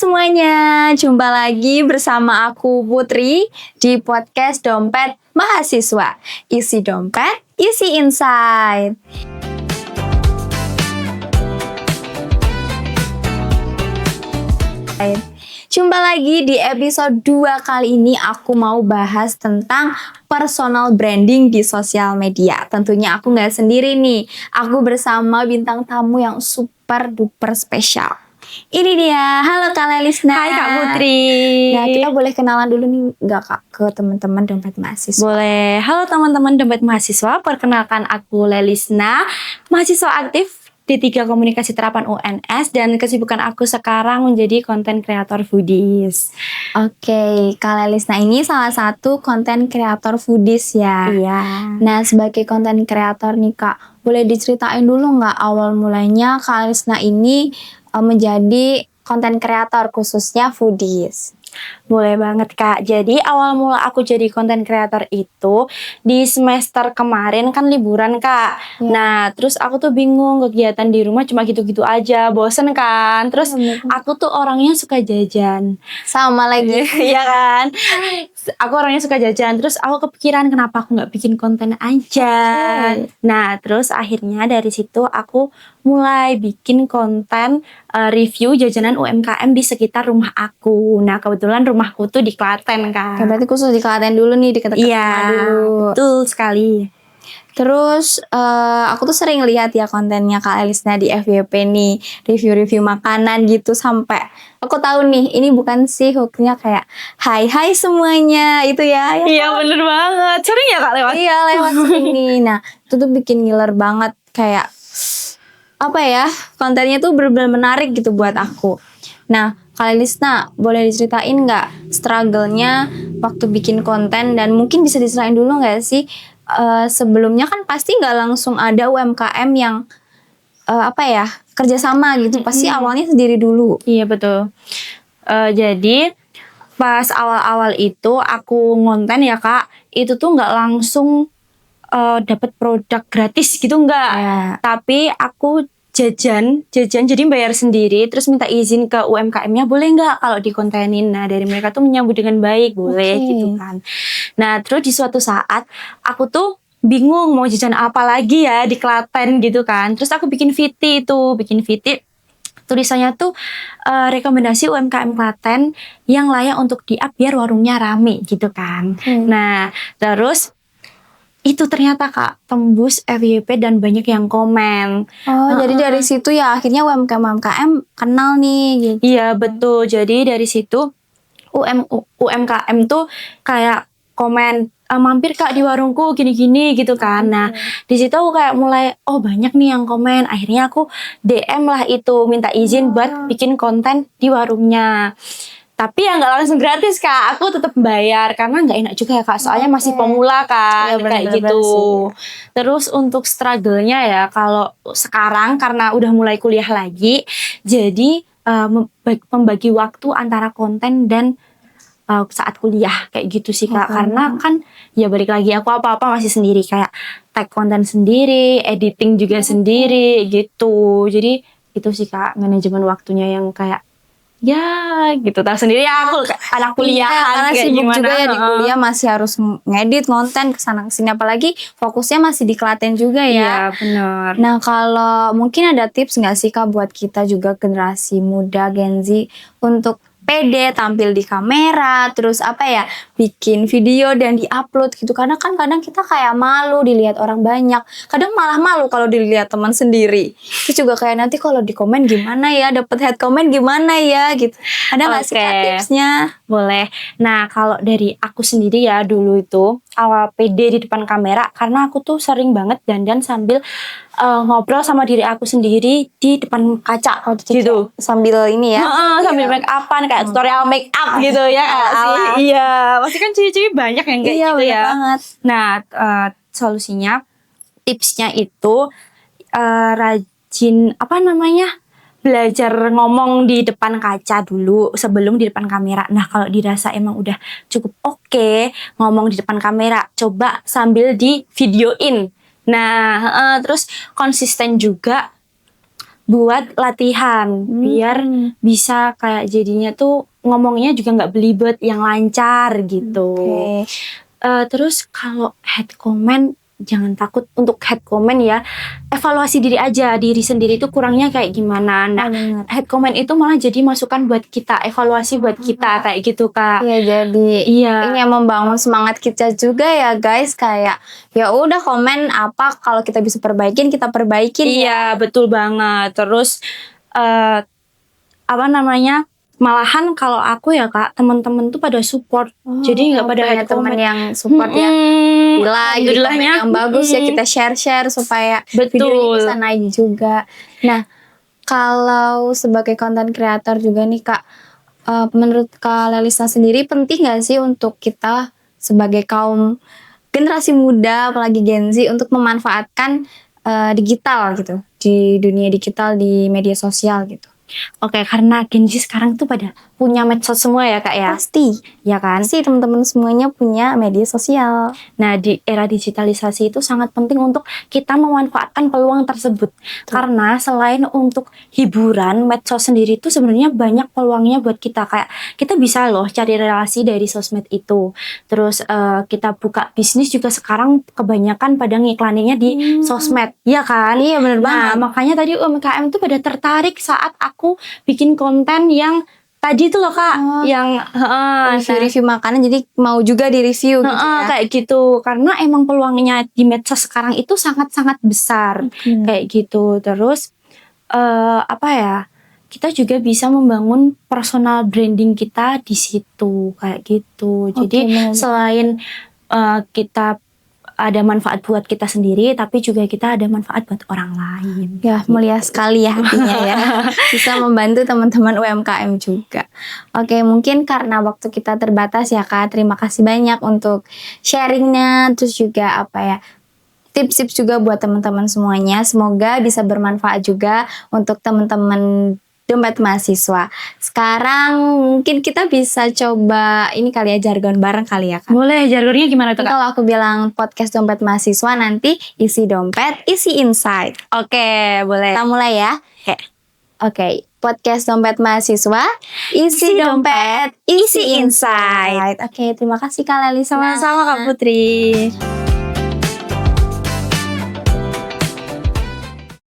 semuanya, jumpa lagi bersama aku Putri di podcast Dompet Mahasiswa. Isi dompet, isi insight. Jumpa lagi di episode 2 kali ini aku mau bahas tentang personal branding di sosial media. Tentunya aku nggak sendiri nih, aku bersama bintang tamu yang super duper spesial. Ini dia, halo Kak Lelisna. Hai Kak Putri. Nah, kita boleh kenalan dulu nih nggak Kak ke teman-teman Dompet Mahasiswa? Boleh. Halo teman-teman Dompet Mahasiswa, perkenalkan aku Lelisna, mahasiswa aktif di 3 Komunikasi Terapan UNS dan kesibukan aku sekarang menjadi konten kreator foodies. Oke, Kak Lelisna ini salah satu konten kreator foodies ya. Iya. Nah, sebagai konten kreator nih Kak, boleh diceritain dulu nggak awal mulanya Kak Lelisna ini menjadi konten kreator khususnya foodies? Boleh banget Kak. Jadi awal mula aku jadi konten kreator itu di semester kemarin kan liburan Kak. Ya. Nah terus aku tuh bingung, kegiatan di rumah cuma gitu-gitu aja, bosen kan. Terus aku tuh orangnya suka jajan. Sama lagi. Iya kan. Aku orangnya suka jajan. Terus aku kepikiran kenapa aku nggak bikin konten aja. Nah terus akhirnya dari situ aku mulai bikin konten review jajanan UMKM di sekitar rumah aku. Nah kebetulan rumahku tuh di Klaten kan. Berarti khusus di Klaten dulu nih, deket-deket rumah dulu. Betul sekali. Terus aku tuh sering lihat ya kontennya Kak Lelisna di FYP nih, review-review makanan gitu, sampai aku tahu nih ini bukan sih hooknya kayak hai semuanya itu ya. Iya bener banget. Sering ya Kak lewat? Iya lewat sini. Nah itu tuh bikin ngiler banget, kayak apa ya, kontennya tuh bener-bener menarik gitu buat aku. Nah Kak Lelisna boleh diceritain nggak struggle-nya waktu bikin konten, dan mungkin bisa diceritain dulu nggak sih sebelumnya kan pasti nggak langsung ada UMKM yang kerjasama gitu, pasti awalnya sendiri dulu. Iya betul. Jadi pas awal-awal itu aku ngonten ya Kak, itu tuh nggak langsung dapat produk gratis gitu nggak. Tapi aku jajan jadi bayar sendiri, terus minta izin ke UMKM-nya boleh nggak kalau dikontenin. Nah dari mereka tuh menyambut dengan baik, boleh gitu kan. Nah terus di suatu saat aku tuh bingung mau jajan apa lagi ya di Klaten gitu kan. Terus aku bikin VT tulisannya tuh rekomendasi UMKM Klaten yang layak untuk di-up biar warungnya rame gitu kan. Nah terus itu ternyata Kak tembus FYP dan banyak yang komen. Jadi dari situ ya akhirnya UMKM kenal nih gitu. Iya betul. Jadi dari situ UMKM tuh kayak komen, mampir Kak di warungku gini-gini gitu kan. Nah di situ aku kayak mulai banyak nih yang komen. Akhirnya aku DM lah itu, minta izin buat bikin konten di warungnya. Tapi ya nggak langsung gratis Kak, aku tetap bayar karena nggak enak juga ya Kak, soalnya masih pemula kan, kayak gitu. Terus untuk struggle-nya ya, kalau sekarang karena udah mulai kuliah lagi, jadi membagi waktu antara konten dan saat kuliah kayak gitu sih Kak. Karena kan ya balik lagi aku apa-apa masih sendiri, kayak tag konten sendiri, editing juga sendiri gitu. Jadi itu sih Kak, manajemen waktunya yang kayak ya gitu, tahu sendiri ya aku anak kuliahan karena kayak sibuk gimana. juga ya di kuliah, masih harus ngedit konten kesana kesini, apalagi fokusnya masih di Klaten juga ya. Iya benar. Nah kalau mungkin ada tips nggak sih Kak buat kita juga generasi muda Gen Z untuk pede tampil di kamera, terus bikin video dan diupload gitu, karena kan kadang kita kayak malu dilihat orang banyak, kadang malah malu kalau dilihat teman sendiri. Terus juga kayak nanti kalau di komen gimana ya, dapet head comment gimana ya gitu. Ada nggak sih Kak tipsnya? Boleh. Nah kalau dari aku sendiri ya, dulu itu awal pede di depan kamera karena aku tuh sering banget dandan sambil ngobrol sama diri aku sendiri di depan kaca gitu. Sambil ini ya, sambil make upan kayak tutorial make up gitu ya sih. Iya, pasti kan cewek-cewek banyak yang kayak gitu ya. Banget. Nah, solusinya, tipsnya itu rajin belajar ngomong di depan kaca dulu sebelum di depan kamera. Nah kalau dirasa emang udah cukup oke ngomong di depan kamera, coba sambil di videoin. Nah terus konsisten juga buat latihan biar bisa kayak jadinya tuh ngomongnya juga nggak belibet, yang lancar gitu. Oke. Terus kalau head comment, jangan takut untuk head comment ya. Evaluasi diri aja, diri sendiri itu kurangnya kayak gimana. Nah, Bener. head comment itu malah jadi masukan buat kita, evaluasi buat kita kayak gitu Kak. Iya, jadi Iya. ini yang membangun semangat kita juga ya guys, kayak ya udah komen apa kalau kita bisa perbaikin kita perbaikin ya. Iya, betul banget. Terus apa namanya? Malahan kalau aku ya Kak, teman-teman tuh pada support. Jadi nggak pada punya head teman comment. yang support ya. Gila, jadi komen Alhamdulillahnya. yang bagus ya kita share supaya Betul. videonya bisa naik juga. Nah, kalau sebagai konten kreator juga nih Kak, menurut Kak Lelisa sendiri penting gak sih untuk kita sebagai kaum generasi muda apalagi Gen Z untuk memanfaatkan digital gitu, di dunia digital, di media sosial gitu? Oke, karena Gen Z sekarang tuh pada punya medsos semua ya Kak ya. Pasti. Ya kan? Pasti teman-teman semuanya punya media sosial. Nah, di era digitalisasi itu sangat penting untuk kita memanfaatkan peluang tersebut. Karena selain untuk hiburan, medsos sendiri itu sebenarnya banyak peluangnya buat kita. Kayak kita bisa loh cari relasi dari sosmed itu. Terus kita buka bisnis juga sekarang kebanyakan pada ngiklaninnya di sosmed. Iya kan? Iya, bener Nah, banget. makanya tadi UMKM tuh pada tertarik saat aku bikin konten yang tadi tuh loh Kak, yang Review-review makanan jadi mau juga di-review gitu ya. kayak gitu. Karena emang peluangnya di medsos sekarang itu sangat-sangat besar. Kayak gitu. Terus apa ya? Kita juga bisa membangun personal branding kita di situ kayak gitu. Jadi benar. selain kita ada manfaat buat kita sendiri, tapi juga kita ada manfaat buat orang lain. Ya, mulia sekali ya hatinya ya. Bisa membantu teman-teman UMKM juga. Oke, mungkin karena waktu kita terbatas ya Kak. Terima kasih banyak untuk sharingnya. Terus juga apa ya, tips-tips juga buat teman-teman semuanya. Semoga bisa bermanfaat juga untuk teman-teman Dompet Mahasiswa. Sekarang mungkin kita bisa coba ini kali ya, jargon bareng kali ya Kak. Boleh, jargonnya gimana tuh Kak? Kalau aku bilang podcast Dompet Mahasiswa, nanti isi dompet, isi insight. Oke, boleh. Kita mulai ya. Oke, podcast Dompet Mahasiswa, isi dompet, isi insight. Oke, terima kasih Kak Lelisa. Sama-sama Kak Putri.